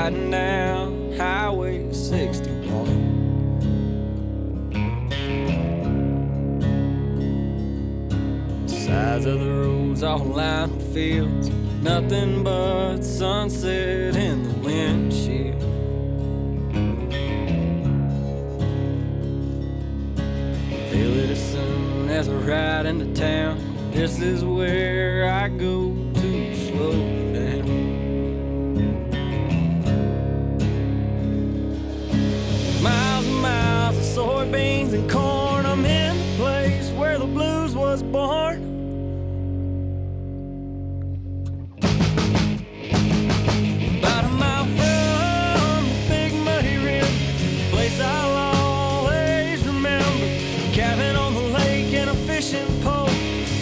riding down Highway 61. Sides of the roads all lined with fields, nothing but sunset in the windshield. Feel it as soon as I ride into town. This is where I go to slow down. Miles and miles of soybeans and corn. I'm in the place where the blues was born. About a mile from the big muddy river, place I'll always remember. Cabin on the lake and a fishing pole.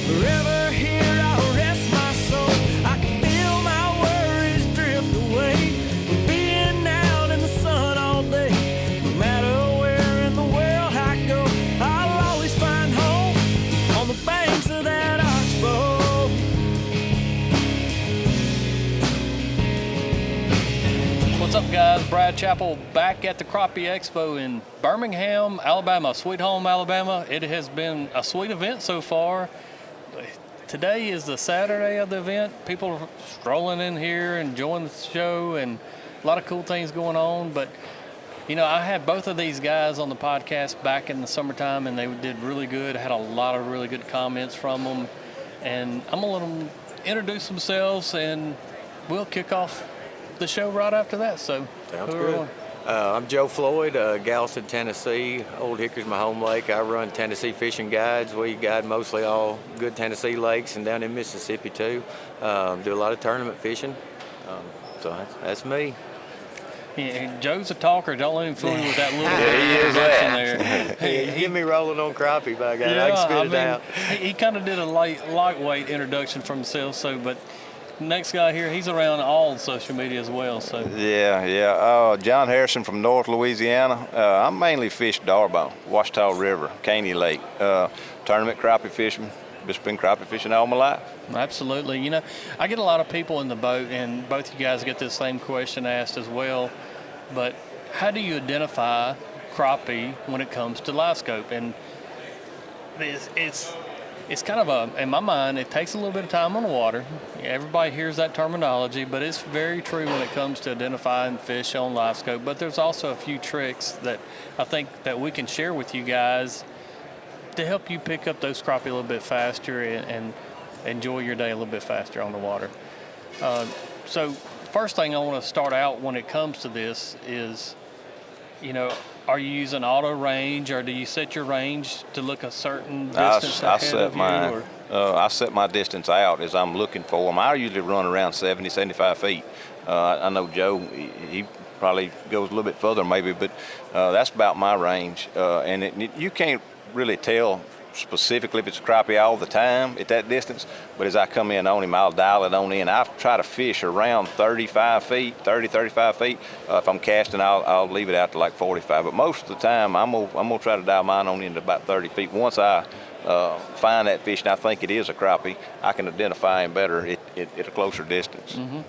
Forever here I'll rest my soul. I can feel my worries drift away from being out in the sun all day. No matter where in the world I go, I'll always find home on the banks of that oxbow. What's up, guys? Brad Chappell back at the Crappie Expo in Birmingham, Alabama, Sweet Home, Alabama. It has been a sweet event so far. Today is the Saturday of the event. People are strolling in here, enjoying the show, and a lot of cool things going on. But, you know, I had both of these guys on the podcast back in the summertime, and they did really good. I had a lot of really good comments from them. And I'm going to let them introduce themselves, and we'll kick off the show right after that. So, sounds good. I'm Joe Floyd, Galveston, Tennessee. Old Hickory's my home lake. I run Tennessee Fishing Guides. We guide mostly all good Tennessee lakes and down in Mississippi too. Do a lot of tournament fishing. So that's me. Yeah, Joe's a talker. Don't let him fool you with that little introduction there. Hey, you get me rolling on crappie, by God. I can spit it out. He kind of did a lightweight introduction for himself. So, but next guy here, he's around all social media as well. So Yeah. John Harrison from North Louisiana. I mainly fish Darbone, Washita River, Caney Lake. Tournament crappie fisherman. Just been crappie fishing all my life. Absolutely. You know, I get a lot of people in the boat, and both you guys get this same question asked as well. But how do you identify crappie when it comes to livescope? And it's kind of in my mind, it takes a little bit of time on the water. Everybody hears that terminology, but it's very true when it comes to identifying fish on livescope. But there's also a few tricks that I think that we can share with you guys to help you pick up those crappie a little bit faster and enjoy your day a little bit faster on the water. So first thing I want to start out when it comes to this is, you know, are you using auto range, or do you set your range to look a certain distance ahead of you? I set my distance out as I'm looking for them. I usually run around 70, 75 feet. I know Joe, he probably goes a little bit further maybe, but that's about my range. And you can't really tell specifically if it's a crappie all the time at that distance, but as I come in on him, I'll dial it on in. I try to fish around 35 feet. If I'm casting, I'll leave it out to like 45, but most of the time I'm gonna try to dial mine on in to about 30 feet. Once I find that fish and I think it is a crappie, I can identify him better at a closer distance. Mm-hmm.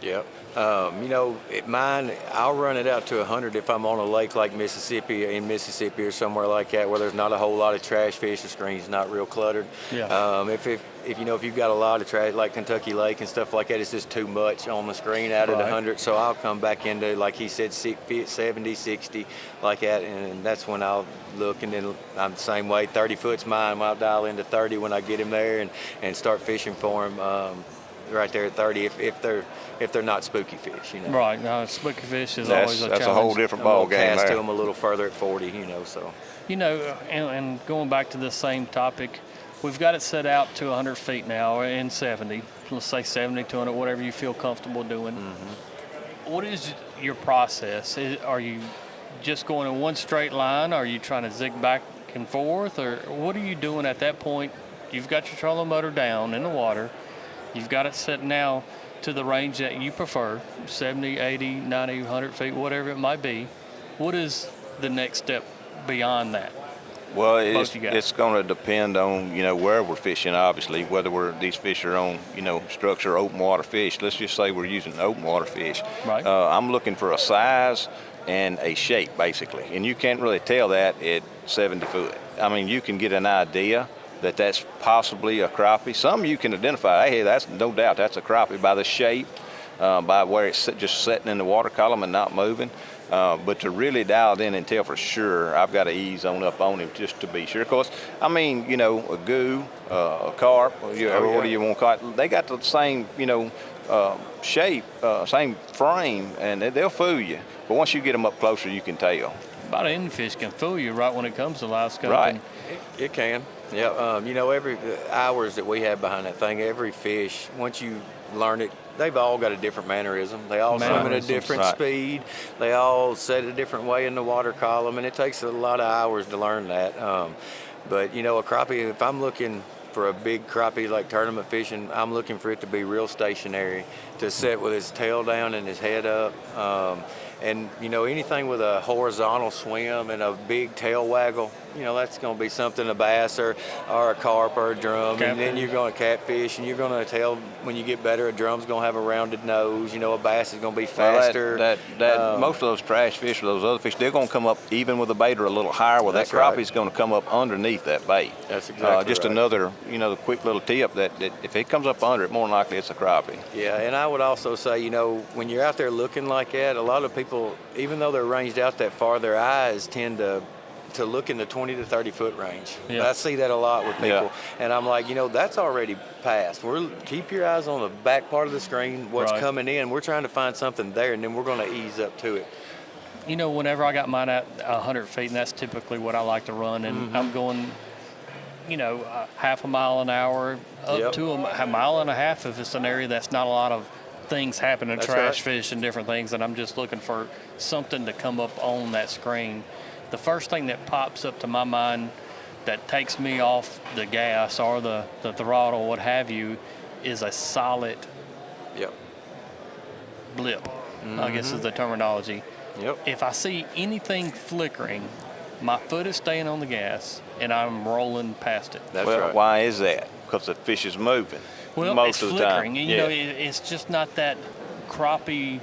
Yep. You know, mine, I'll run it out to 100 if I'm on a lake like Mississippi, or somewhere like that, where there's not a whole lot of trash fish. The screen's not real cluttered. Yeah. If you know, if you've got a lot of trash like Kentucky Lake and stuff like that, it's just too much on the screen out at 100. So I'll come back into, like he said, 70, 60, like that, and that's when I'll look. And then I'm the same way. 30 foot's mine. I'll dial into 30 when I get him there and start fishing for him. Right there at 30, if they're not spooky fish, you know. Right. No, spooky fish is always a challenge. That's a whole different ball game cast there. to them a little further at 40, you know. So. You know, and going back to this same topic, we've got it set out to 100 feet now, and 70. Let's say 70, 200, whatever you feel comfortable doing. Mm-hmm. What is your process? Are you just going in one straight line? Are you trying to zig back and forth, or what are you doing at that point? You've got your trolling motor down in the water. You've got it set now to the range that you prefer, 70, 80, 90, 100 feet, whatever it might be. What is the next step beyond that? Well, both you guys? it's going to depend on, where we're fishing, obviously, whether these fish are on, structure open water fish. Let's just say we're using open water fish. Right. I'm looking for a size and a shape, basically. And you can't really tell that at 70 foot. I mean, you can get an idea that that's possibly a crappie. Some you can identify, hey, that's no doubt that's a crappie by the shape, by where it's just sitting in the water column and not moving. But to really dial it in and tell for sure, I've got to ease on up on him just to be sure. Of course, I mean, a goo, a carp, what do you want to call it? They got the same, shape, same frame, and they'll fool you. But once you get them up closer, you can tell. About any fish can fool you right when it comes to live scoping. Right. It can. Yeah. Every hours that we have behind that thing, every fish, once you learn it, they've all got a different mannerism. They all swim at a different speed. They all set a different way in the water column, and it takes a lot of hours to learn that. But a crappie, if I'm looking for a big crappie like tournament fishing, I'm looking for it to be real stationary, to sit with his tail down and his head up. And anything with a horizontal swim and a big tail waggle, that's going to be something, a bass or a carp or a drum. Catfish. And then you're going to catfish, and you're going to tell when you get better, a drum's going to have a rounded nose. A bass is going to be faster. Well, most of those trash fish or those other fish, they're going to come up even with the bait or a little higher. Well, that crappie's going to come up underneath that bait. That's exactly just right. Another, the quick little tip that if it comes up under it, more than likely it's a crappie. Yeah, and I would also say, when you're out there looking like that, a lot of people, even though they're ranged out that far, their eyes tend to look in the 20 to 30 foot range. Yeah. I see that a lot with people. Yeah. And I'm like, that's already passed. Keep your eyes on the back part of the screen, what's Right. coming in. We're trying to find something there, and then we're going to ease up to it. Whenever I got mine at 100 feet, and that's typically what I like to run, and I'm going, half a mile an hour up to a mile and a half if it's an area that's not a lot of things happening, That's trash right. fish and different things, and I'm just looking for something to come up on that screen. The first thing that pops up to my mind that takes me off the gas or the throttle, what have you, is a solid blip, I guess is the terminology. Yep. If I see anything flickering, my foot is staying on the gas and I'm rolling past it. That's well, right. why is that? Because the fish is moving. Well, most it's of the time. flickering. It's just not that crappie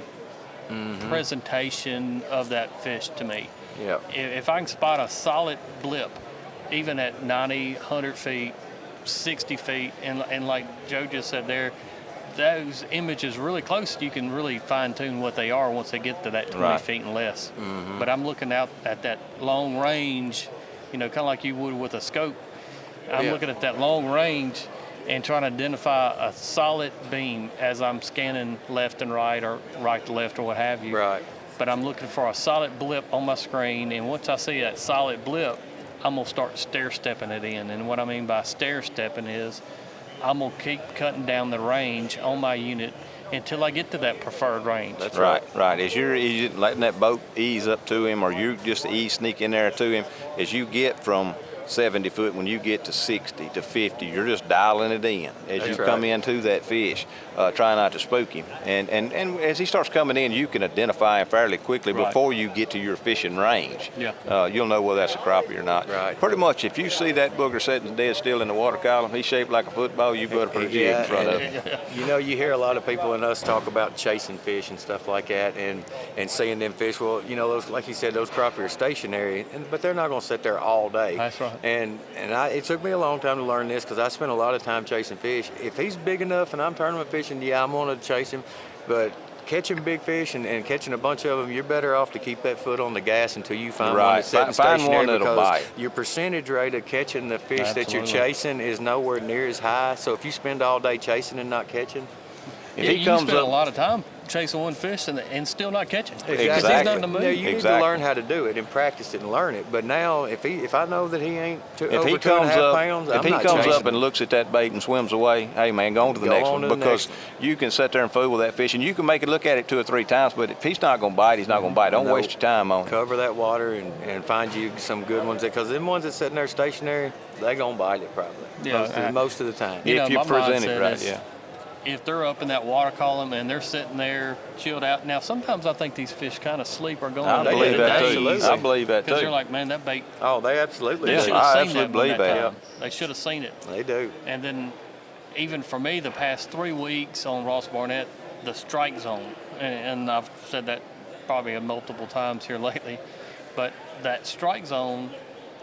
presentation of that fish to me. Yeah. If I can spot a solid blip, even at 90, 100 feet, 60 feet, and like Joe just said there, those images really close, you can really fine-tune what they are once they get to that 20 Right. feet and less. But I'm looking out at that long range, kind of like you would with a scope. I'm looking at that long range and trying to identify a solid beam as I'm scanning left and right or right to left or what have you. Right. But I'm looking for a solid blip on my screen, and once I see that solid blip, I'm going to start stair-stepping it in. And what I mean by stair-stepping is I'm going to keep cutting down the range on my unit until I get to that preferred range. That's Right. As you're letting that boat ease up to him, or you just sneak in there to him, as you get from 70 foot, when you get to 60 to 50, you're just dialing it in as you come into that fish. Try not to spook him. And as he starts coming in, you can identify him fairly quickly before you get to your fishing range. Yeah. You'll know whether that's a crappie or not. Right. Pretty much, if you see that booger sitting dead still in the water column, he's shaped like a football, you better put a jig in front of him. You hear a lot of people and us talk about chasing fish and stuff like that, and seeing them fish. Well, those, like you said, those crappie are stationary, but they're not going to sit there all day. That's right. And it took me a long time to learn this, because I spent a lot of time chasing fish. If he's big enough and I'm tournament fishing, I'm going to chase him. But catching big fish and catching a bunch of them, you're better off to keep that foot on the gas until you find one that's sitting Find stationary, one that'll because bite. your percentage rate of catching the fish that you're Absolutely. chasing is nowhere near as high. So if you spend all day chasing and not catching, If Yeah, he you comes spend a up, lot of time chasing one fish and still not catching. exactly. Because he's not in the mood. Now, you need to Exactly. learn how to do it and practice it and learn it. But now, if I know that he ain't if over he 2.5 comes up, pounds, if I'm he not comes chasing up and looks at that bait and swims away, hey man, go on to the Go next on one, to the because next you can sit there and fool with that fish, and you can make it look at it 2 or 3 times. But if he's not going to bite, he's not going to bite. Don't No. waste your time on it. cover that water and find you some good ones, because them ones that's sitting there stationary, they gonna bite it probably. Yeah, Most of the time. You know, If you my present mindset it right, is- yeah. if they're up in that water column and they're sitting there chilled out. Now, sometimes I think these fish kind of sleep or go I on believe that too. Absolutely. I believe that because too. you're like, man, that bait. Oh, they absolutely They do. should I have seen absolutely that believe one that that. time. They should have seen it. They do. And then, even for me, the past 3 weeks on Ross Barnett, the strike zone, and I've said that probably multiple times here lately, but that strike zone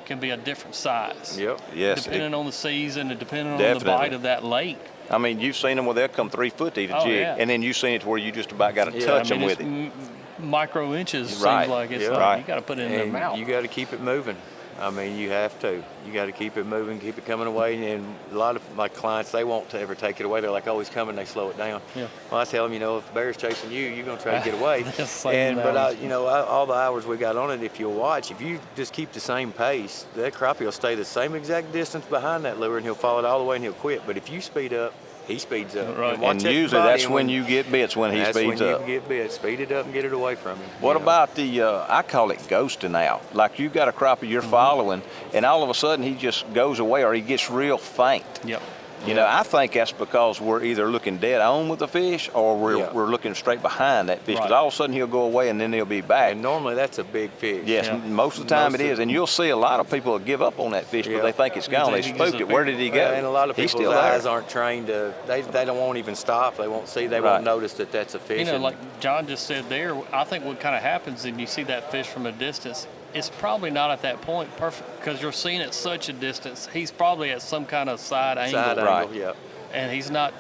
can be a different size. Yep. Yes. Depending on the season and depending on Definitely. the bite of that lake. I mean, you've seen them where they'll come 3 foot to eat a Oh, jig, yeah. and then you've seen it to where you just about got to Yeah, touch I mean, them with it's it. micro inches, Right. seems like. It's Yeah. like Right. you got to put it in their And mouth. you got to keep it moving. I mean, you have to. You got to keep it moving, keep it coming away. And a lot of my clients, they won't ever take it away. They're like, oh, he's coming. They slow it down. Yeah. Well, I tell them, if the bear's chasing you, you're going to try to get away. Same But analogy. all the hours we got on it, if you'll watch, if you just keep the same pace, that crappie will stay the same exact distance behind that lure, and he'll follow it all the way, and he'll quit. But if you speed up, he speeds up. Right. watch And that usually body, that's and when you get bits, when he that's speeds when up. you get bit. Speed it up and get it away from him. What you know. about the, I call it ghosting out. Like you got a crappie you're following, and all of a sudden he just goes away or he gets real faint. Yep. You know, I think that's because we're either looking dead on with the fish or Yeah. we're looking straight behind that fish. Because Right. all of a sudden he'll go away and then he'll be back. And normally that's a big fish. Yes, Yeah. most of the time Most it is. of- And you'll see a lot of people give up on that fish, Yeah. but they think it's gone. They He spooked it. Where did he go? And a lot of He's people's still there. eyes aren't trained to, they won't even stop. They won't see, they Right. won't notice that that's a fish. You know, And- like John just said there, I think what kind of happens when you see that fish from a distance, it's probably not at that point perfect because you're seeing at such a distance. He's probably at some kind of side angle. side Right. angle, yeah. And he's not,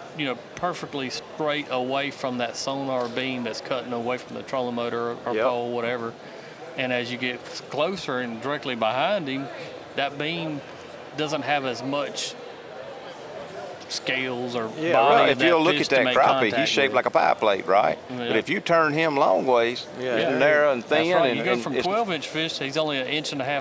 perfectly straight away from that sonar beam that's cutting away from the trolling motor or Yep. pole, whatever. And as you get closer and directly behind him, that beam doesn't have as much scales or Yeah, body right. of If that you'll look fish at to that make crappie, contact he's shaped with. like a pie plate, right? Yeah. But if you turn him long ways, Yeah. it's narrow and thin. That's right. And, You go and from it's- 12-inch fish, he's only 1.5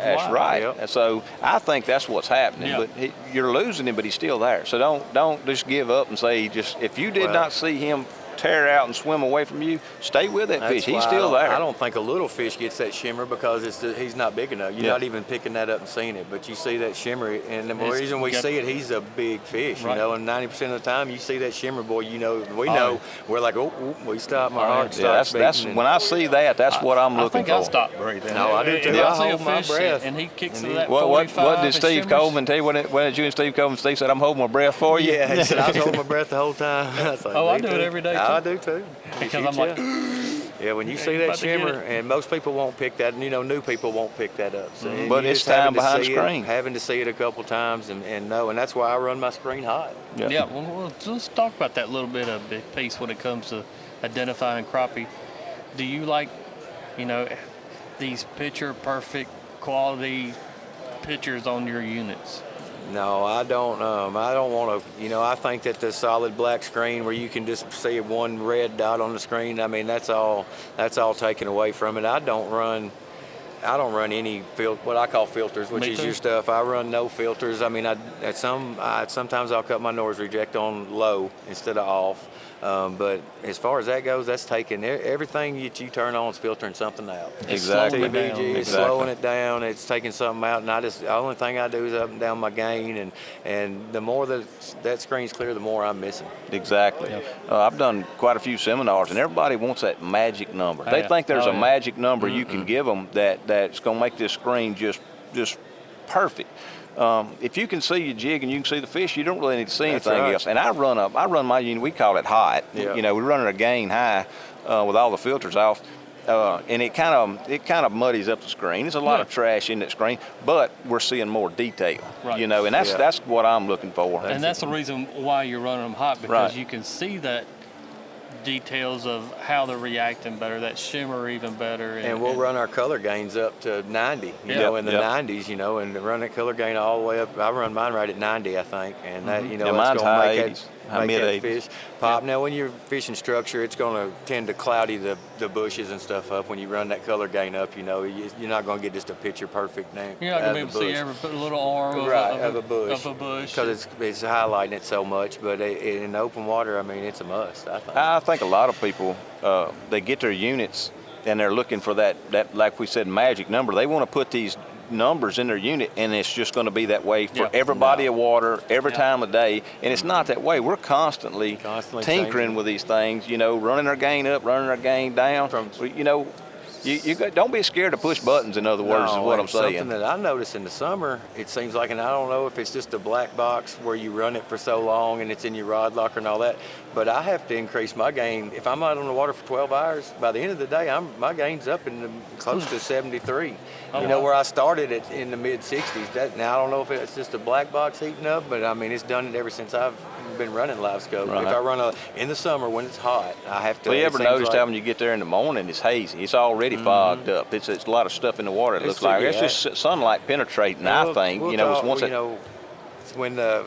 inches That's wide. right. Yep. And so I think that's what's happening. Yeah. But you're losing him, but he's still there. So don't just give up and say if you did Well- not see him tear out and swim away from you, stay with that That's fish. He's why still there. I don't think a little fish gets that shimmer because he's not big enough. You're Yeah. not even picking that up and seeing it, but you see that shimmer, and the It's reason we got- see it, he's a big fish, Right. and 90% of the time you see that shimmer, boy, we know, Oh. we're like, oh, we stop, my Oh, heart yeah. Yeah, starts that's beating. when I see that. That's what I'm I looking think for. I'll stop breathing. No, I do If too. I I see a hold my fish breath. and he kicks And to he- that What 45 did Steve shimmers. Coleman tell you when did you and Steve Coleman? Steve said, "I'm holding my breath for you." Yeah, he said, I was holding my breath the whole time. I was like, Oh, I me do it too. every day, I too. do too. Because You I'm like, yeah, when you Yeah, see you that about to get shimmer, it. and most people won't pick that, and new people won't pick that up. So, and But you it's just having time to behind see screen. Having to see it a couple times and know, and that's why I run my screen hot. yeah, well, let's talk about that little bit of big piece when it comes to identifying crappie. Do you like, these picture perfect quality pictures on your units? No, I don't. I don't want to. I think that the solid black screen where you can just see one red dot on the screen. I mean, that's all taken away from it. I don't run any what I call filters, which Me is too. your stuff. I run no filters. I mean, sometimes I'll cut my noise reject on low instead of off. But as far as that goes, that's taking everything that you turn on is filtering something out. Exactly. slowing it down. TVG, it's Exactly. slowing it down. It's taking something out, and the only thing I do is up and down my gain, and the more that screen's clear, the more I'm missing. Exactly. I've done quite a few seminars, and everybody wants that magic number. Oh, They yeah. think there's Oh, a yeah. magic number you can give them that's going to make this screen just perfect. If you can see your jig and you can see the fish, you don't really need to see That's anything right. else. And I run my unit. We call it hot. Yeah. We run it a gain high with all the filters off. And it kind of muddies up the screen. There's a lot of trash in that screen, but we're seeing more detail. Right. And that's what I'm looking for. And that's the reason why you're running them hot, because Right. you can see that details of how they're reacting better, that shimmer even better. And we'll run our color gains up to 90, Yeah. in the Yep. 90s, and run that color gain all the way up. I run mine right at 90, I think, and that, And that's mine's going high to 80s, high make that mid-80s. fish pop. Now, when you're fishing structure, it's going to tend to cloudy the bushes and stuff up. When you run that color gain up, you're not going to get just a picture perfect name. You're not going to be able to see every little arm of a bush. bush. Because it's highlighting it so much, but in open water, I mean, it's a must, I think. I think a lot of people, they get their units and they're looking for that, like we said, magic number. They want to put these numbers in their unit, and it's just going to be that way for Yeah. every body of water, every Yeah. time of day, and it's not that way. We're constantly Constantly tinkering changing. with these things, running our gain up, running our gain down. Don't be scared to push buttons, in other words, is what I'm and something saying. that I notice in the summer, it seems like, and I don't know if it's just a black box where you run it for so long and it's in your rod locker and all that, but I have to increase my gain. If I'm out on the water for 12 hours, by the end of the day, my gain's up in close to 73. Oh, Where wow. I started it in the mid 60s. Now I don't know if it's just a black box heating up, but I mean, it's done it ever since I've been running livescope. Right. If I run in the summer when it's hot, I have to. Well, you it ever seems noticed like- how when you get there in the morning, it's hazy. It's already fogged up. It's a lot of stuff in the water. It looks like it's just sunlight penetrating. I think once it. When the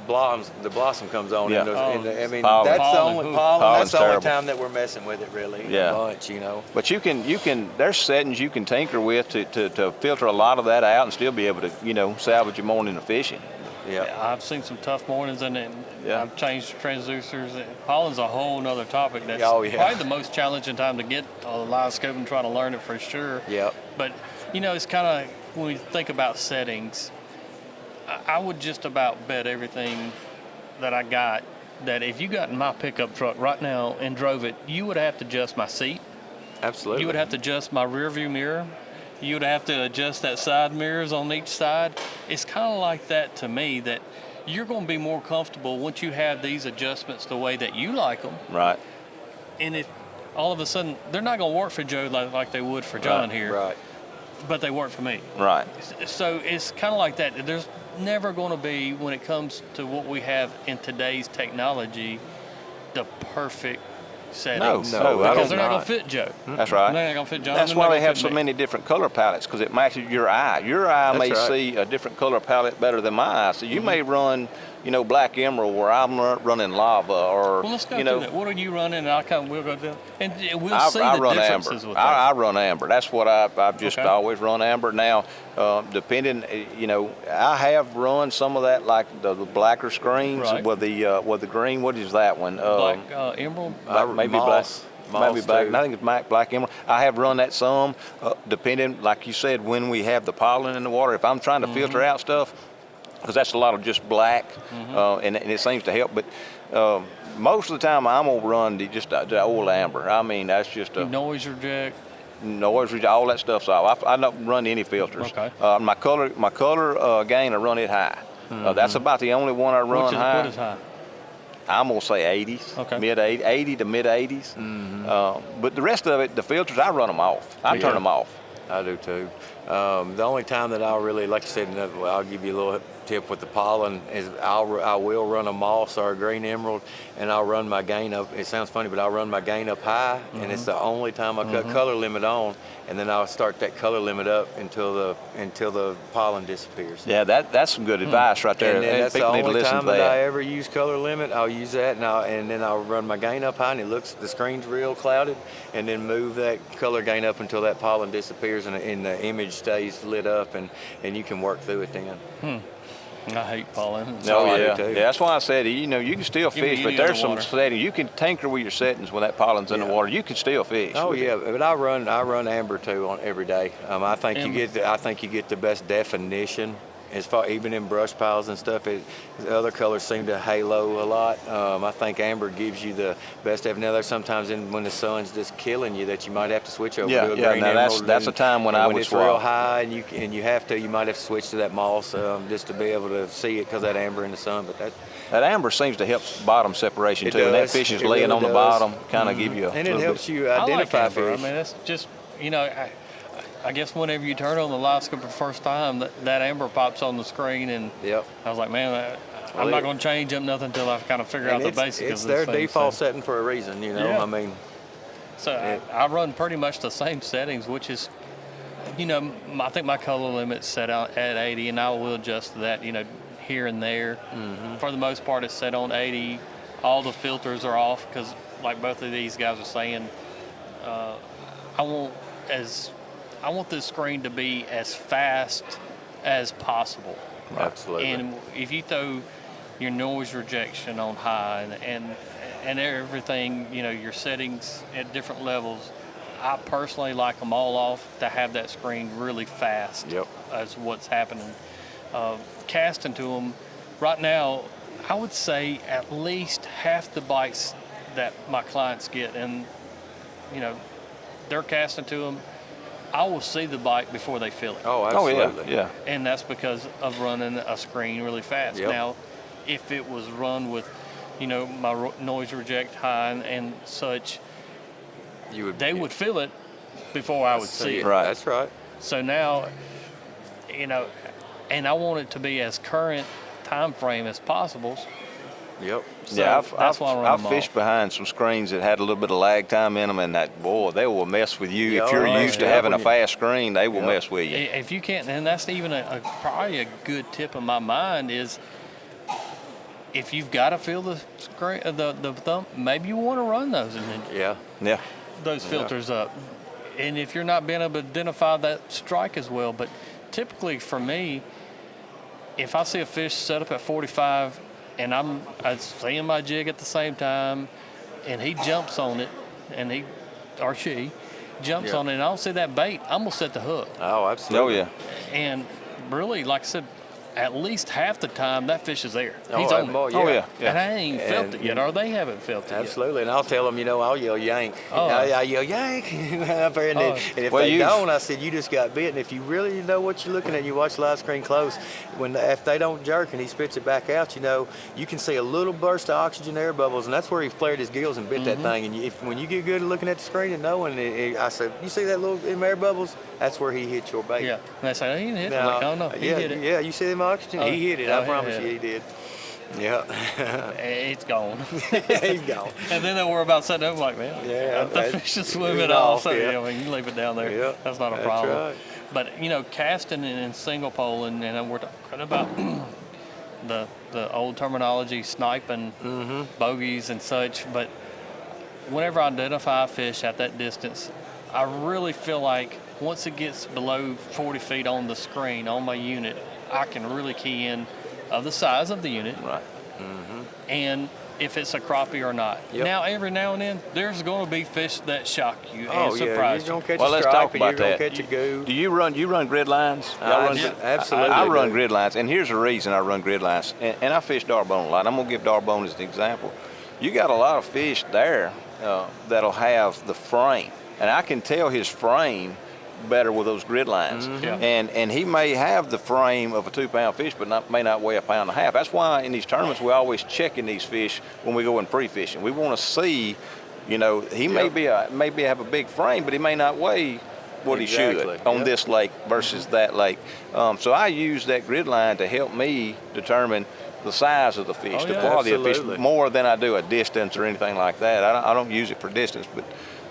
blossom comes on. Yeah. I mean, Pollen. that's the only pollen. Pollen's That's the only terrible. time that we're messing with it, really. Yeah. A bunch, But you can. There's settings you can tinker with to filter a lot of that out and still be able to salvage your morning fishing. Yeah. I've seen some tough mornings, and Yeah. I've changed transducers. Pollen's a whole nother topic. That's Oh, yeah. probably the most challenging time to get a live scope and try to learn it for sure. Yep. But, it's kind of, when we think about settings, I would just about bet everything that I got that if you got in my pickup truck right now and drove it, you would have to adjust my seat. Absolutely. You would have to adjust my rear view mirror. You would have to adjust that side mirrors on each side. It's kind of like that to me, that you're going to be more comfortable once you have these adjustments the way that you like them. Right. And if all of a sudden, they're not going to work for Joe like they would for John here, Right. but they work for me. Right. So it's kind of like that. There's never going to be, when it comes to what we have in today's technology, the perfect settings. No, I because don't they're not going not. to fit Joe. That's right. They're not going to fit John. That's they're why not they gonna have fit so me. many different color palettes, because it matches your eye. Your eye may That's right. see a different color palette better than my eye. So you may run, black emerald where I'm running lava, or Well, let's go through that. What are you running? And we'll go down, and we'll see I the run differences amber. with that. I run amber. That's what I've just Okay. always run amber. Now, depending, I have run some of that, like the blacker screens Right. with the green. What is that one? Black emerald. Maybe Moss. black. Maybe Moss, black. too. I think it's black emerald. I have run that some, depending, like you said, when we have the pollen in the water. If I'm trying to filter out stuff, because that's a lot of just black, and it seems to help. But most of the time, I'm gonna run the old amber. I mean, that's just a Noise reject. noise, all that stuff's off. I don't run any filters. Okay. My color gain, I run it high. That's about the only one I run What is high? I'm gonna say 80s, Okay. mid 80 to mid 80s. But the rest of it, the filters, I run them off. I turn them off. I do too. The only time that I'll really, like you said, I'll give you a little tip with the pollen is I will run a moss or a green emerald, and I'll run my gain up. It sounds funny, but I'll run my gain up high, and it's the only time I cut color limit on, and then I'll start that color limit up until the pollen disappears. Yeah, that's some good advice right there. And then that's the People need to only listen time to that I that. ever use color limit. I'll use that, and then I'll run my gain up high, and the screen's real clouded, and then move that color gain up until that pollen disappears, and the image stays lit up, and you can work through it then. I hate pollen. No, I do yeah. too. Yeah, that's why I said, you can still Give me fish, but any there's other some water. settings. You can tinker with your settings when that pollen's in the Yeah. water. You can still fish. Oh with it. yeah, but I run amber too on every day. I think Amber. I think you get the best definition as far, even in brush piles and stuff. The other colors seem to halo a lot. I think amber gives you the best definition. Now there's sometimes when the sun's just killing you that you might have to switch over Yeah, to a yeah, green now emerald. that's a time when I when would it's swap. real high and you have to, you might have to switch to that moss just to be able to see it because that amber in the sun. But That amber seems to help bottom separation It too. And that does. fish is It laying really on the does. bottom, kind of give you a and it little helps bit. you I like identify amber. fish. I mean, that's just, I guess whenever you turn on the live scope the first time, that amber pops on the screen, and Yep. I was like, man, I'm Well, not going to change up nothing until I kind of figure out And the it's, basics it's of their this thing. default So, setting for a reason, Yeah. I mean, I run pretty much the same settings, which is, I think my color limit's set out at 80, and I will adjust to that, here and there. For the most part, it's set on 80. All the filters are off because, like both of these guys are saying, I want this screen to be as fast as possible. absolutely. And if you throw your noise rejection on high and everything, your settings at different levels, I personally like them all off to have that screen really fast. Yep. As what's happening. Casting to them right now, I would say at least half the bites that my clients get, and they're casting to them, I will see the bite before they feel it. Oh, absolutely. yeah. And that's because of running a screen really fast. Yep. Now, if it was run with, my noise reject high and such, they would feel it before I would see it. Right. That's right. So now, and I want it to be as current time frame as possible. Yep. So Yeah, that's why I run them I've all. fished behind some screens that had a little bit of lag time in them, and they will mess with you. Yeah, If you're oh, used to yeah, having a when you- fast screen, they will mess with you. If you can't, and that's even probably a good tip in my mind is, if you've got to feel the screen, the thumb, maybe you want to run those and then Yeah. those filters up. And if you're not being able to identify that strike as well, but typically for me, if I see a fish set up at 45 and I'm seeing my jig at the same time, and he jumps on it, and he or she jumps on it, and I don't see that bait, I'm gonna set the hook. Oh, Oh, absolutely. yeah. And really, like I said, at least half the time that fish is there. Oh, He's on it. boy, Oh, yeah. And I ain't felt And- it yet, or they haven't felt it Absolutely, and I'll tell them, I'll yell yank. Oh. I yell yank up there, and, Oh. and if Well, they you- don't, I said, you just got bit. And if you really know what you're looking at, you watch live screen close. If they don't jerk and he spits it back out, you can see a little burst of oxygen air bubbles, and that's where he flared his gills and bit that thing. And when you get good at looking at the screen and knowing, I said, you see that little air bubbles? That's where he hit your bait. Yeah. And they say, he didn't hit it. I'm like, oh, no, he hit it. Yeah, you see them oxygen? Oh, He hit it. oh, I promise yeah. you, he did. Yeah. It's gone. He's gone. And then they were about setting up, like, man, Yeah, the that- fish is swimming it's off. off, So, yeah. you can leave it down there. Yeah, That's not a that's problem. right. But, casting in single pole, and we're talking about the old terminology, sniping, bogeys and such. But whenever I identify a fish at that distance, I really feel like once it gets below 40 feet on the screen, on my unit, I can really key in of the size of the unit. Right. And if it's a crappie or not. Yep. Now, every now and then, there's going to be fish that shock you Oh, and yeah, surprise you're you. going to catch Well, a let's stripe, talk or you're about going that. to catch a goo. Do you run grid lines? Y'all run Yeah, absolutely I run do. grid lines, and here's the reason I run grid lines. And I fish Darbone a lot. I'm gonna give Darbone as an example. You got a lot of fish there that'll have the frame, and I can tell his frame better with those grid lines. Yeah. And he may have the frame of a 2-pound fish, but may not weigh 1.5 pounds. That's why in these tournaments we always checking these fish when we go in pre-fishing. We want to see, he may have a big frame, but he may not weigh what he Exactly. should on Yep. this lake versus that lake. So I use that grid line to help me determine the size of the fish, Oh, the yeah, quality of absolutely. fish, more than I do a distance or anything like that. I don't use it for distance, but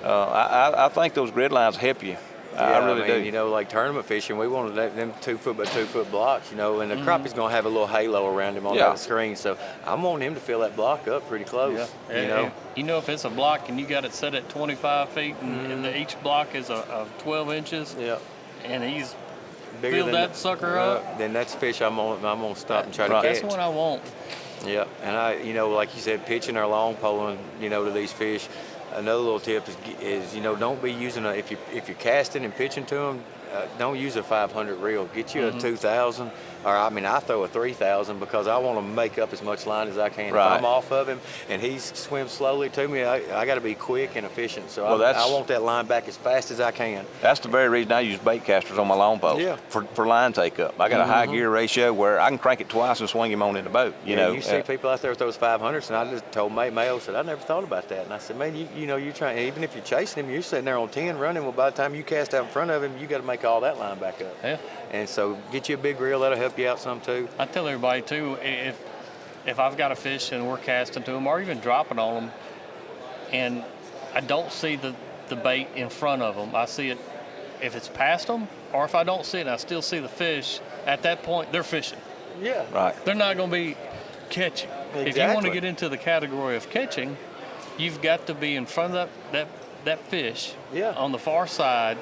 I think those grid lines help you. I really do. Like tournament fishing, we wanted them 2 foot by 2 foot blocks, and the crappie's going to have a little halo around him on Yeah. that screen. So I'm wanting him to fill that block up pretty close. And if it's a block and you got it set at 25 feet and each block is a 12 inches, Yeah. and he's Bigger filled than that sucker up, then that's fish I'm gonna stop and try to that's catch. what I want. Yeah, and like you said, pitching or long poling, to these fish. Another little tip is don't be using if you're casting and pitching to them, don't use a 500 reel. Get you a 2,000, or I throw a 3,000 because I want to make up as much line as I can. Right. If I'm off of him and he swims slowly to me, I got to be quick and efficient. So Well, I want that line back as fast as I can. That's the very reason I use bait casters on my long poles. Yeah. For line take up. I got a high gear ratio where I can crank it twice and swing him on in the boat. You see people out there with those 500s, and I just told Mayo, said I never thought about that, and I said, man, you're trying. Even if you're chasing him, you're sitting there on 10 running. Well, by the time you cast out in front of him, you got to make all that line back up. Yeah. And so get you a big reel. That'll help you out some too. I tell everybody too, if I've got a fish and we're casting to them or even dropping on them, and I don't see the bait in front of them, I see it if it's past them, or if I don't see it and I still see the fish. At that point, they're fishing. Yeah. Right. They're not going to be catching. If you want to Exactly. get into the category of catching, you've got to be in front of that fish Yeah. on the far side,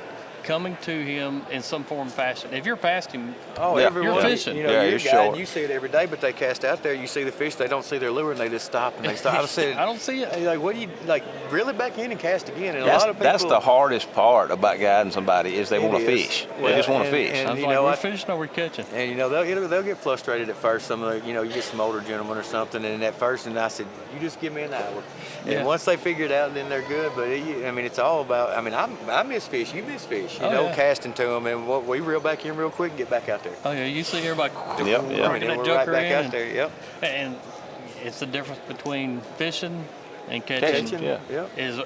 coming to him in some form or fashion. If you're past him, everyone, you're fishing. You know, Yeah, you're you're guiding, short. you see it every day, but they cast out there. You see the fish, they don't see their lure, and they just stop and they stop. I said, I don't see it. Like, what do you like? Reel it back in and cast again. And a That's, lot of people. that's the hardest part about guiding somebody is they want to is. fish. Well, They just want to and- fish. and- Sounds you like know, we're fishing or we're catching. And you know they'll get frustrated at first. Some of the, you get some older gentlemen or something, and at first, and I said, you just give me an hour. Yeah. And once they figure it out, then they're good. But I mean, it's all about. I mean, I miss fish. You miss fish. You know, casting to them, and we reel back in real quick and get back out there. Oh yeah, you see everybody Yep. And bringing then that we're right joker back in, out there. Yep. and it's the difference between fishing and catching. Catching, yeah. Yep. Is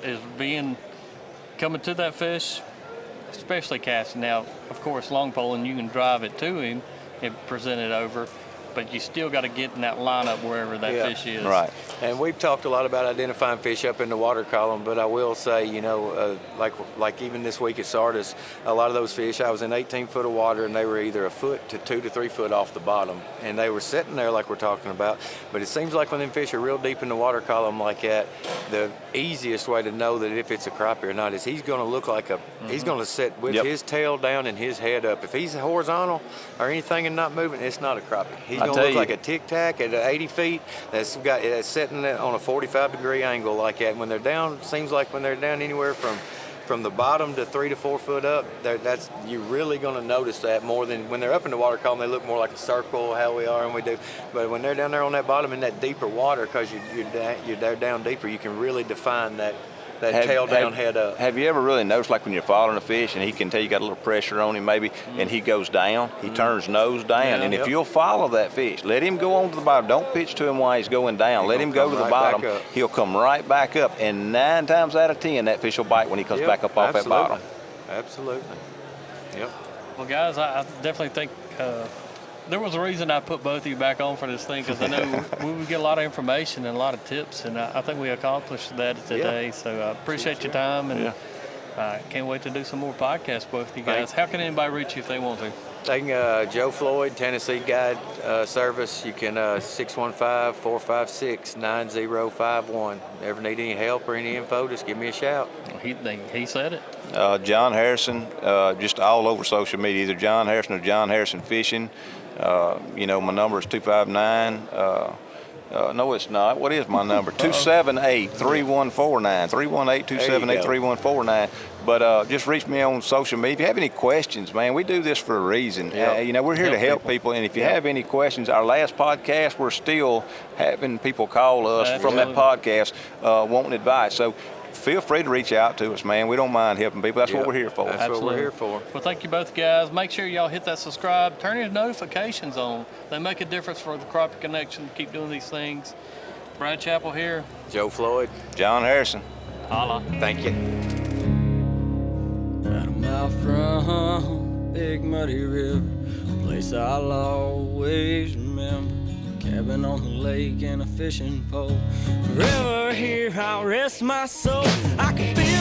coming to that fish, especially casting. Now, of course, long poling, you can drive it to him and present it over, but you still got to get in that lineup wherever that fish is. Right. And we've talked a lot about identifying fish up in the water column, but I will say, like even this week at Sardis, a lot of those fish, I was in 18 foot of water, and they were either a foot to 2 to 3 foot off the bottom, and they were sitting there like we're talking about. But it seems like when them fish are real deep in the water column like that, the easiest way to know that if it's a crappie or not is he's going to look like he's going to sit with his tail down and his head up. If he's horizontal or anything and not moving, it's not a crappie. He's going to look like a tic tac at 80 feet that's sitting on a 45-degree angle like that. When they're down, seems like when they're down anywhere from the bottom to 3 to 4 foot up, you're really going to notice that more than when they're up in the water column. They look more like a circle, how we are and we do. But when they're down there on that bottom in that deeper water, because you're down deeper, you can really define that tail down, head up. Have you ever really noticed, like when you're following a fish and he can tell you got a little pressure on him maybe, and he goes down, he turns nose down, and if you'll follow that fish, let him go on to the bottom. Don't pitch to him while he's going down. Let him go to the bottom. He'll come right back up, and 9 times out of 10, that fish will bite when he comes back up off that bottom. Absolutely. Yep. Well, guys, I definitely think there was a reason I put both of you back on for this thing, because I know we would get a lot of information and a lot of tips, and I think we accomplished that today. So I appreciate your time, and I can't wait to do some more podcasts with both of you guys. How can anybody reach you if they want to? They can, Joe Floyd, Tennessee Guide Service. You can 615-456-9051. Ever need any help or any info, just give me a shout. He said it. John Harrison, just all over social media, either John Harrison or John Harrison Fishing. My number is 259. No, it's not. What is my number? 278-3149. 318-278-3149. But just reach me on social media. If you have any questions, man, we do this for a reason. We're here to help people. And if you have any questions, our last podcast, we're still having people call us from that podcast wanting advice. So feel free to reach out to us, man. We don't mind helping people. That's what we're here for. That's what we're here for. Well, thank you both, guys. Make sure y'all hit that subscribe. Turn your notifications on. They make a difference for the Crappie Connection. Keep doing these things. Brad Chappell here. Joe Floyd. John Harrison. Holla. Thank you. About a mile from Big Muddy River, a place I'll always remember. Cabin on the lake and a fishing pole. Forever here I'll rest my soul. I can feel